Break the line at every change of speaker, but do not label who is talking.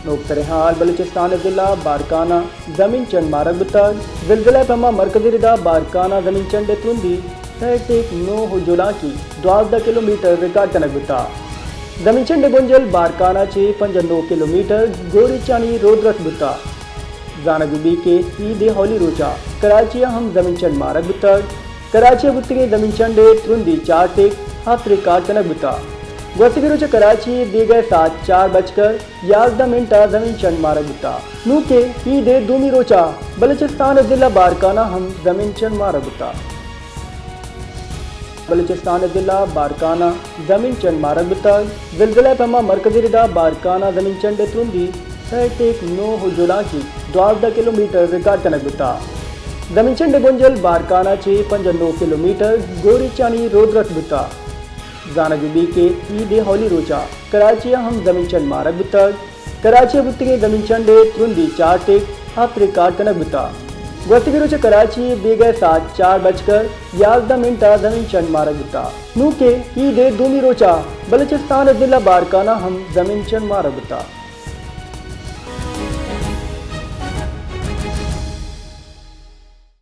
नोक्तर हाल बलूचिस्तान जिला बारकाना जमीन चंड मारक बुतक जिलजिला पमा मरकजी रिदा बारकाना जमीन चंड तुंदी सैटिक 9 जुला की 12 किलोमीटर रिकॉर्ड तनक बुता जमीन चंड गुंजल बारकाना चे 59 किलोमीटर गोरी चानी रोदरत बुता जानगुबी के ईद होली रोचा कराची हम जमीन चंड मारक बुतक कराची बुतगे जमीन चंडे तुंदी 4 टिक हाथ रिकॉर्ड तनक बुता गोसिबिरोच कराची दिगे 4:11 जमीन चंड मारक बुता नू के ईद दूमी रोचा बलूचिस्तान जिला बारकाना हम जमीन चंड मारक बुता बलूचिस्तान जिला बारकाना जमीन चंड मारक बुता जिलजिला पमा मरकजी रिदा बारकाना जमीन चंड तुंदी सैटिक 9 जुला की 12 किलोमीटर रिकॉर्ड तनक बुता जमीन चंड गुंजल बारकाना चे 59 किलोमीटर गोरी चानी रोदरत बुता जानगुबी के ईद होली रोचा कराची हम जमीन चंड मारक बुतक कराची बुतगे जमीन चंडे तुंदी 4 टिक हाथ रिकॉर्ड तनक बुता गोसिबिरोच कराची दिगे 4:11 जमीन चंड मारक बुता नू के ईद दूमी रोचा बलूचिस्तान जिला बारकाना हम जमीन चंड मारक बुता।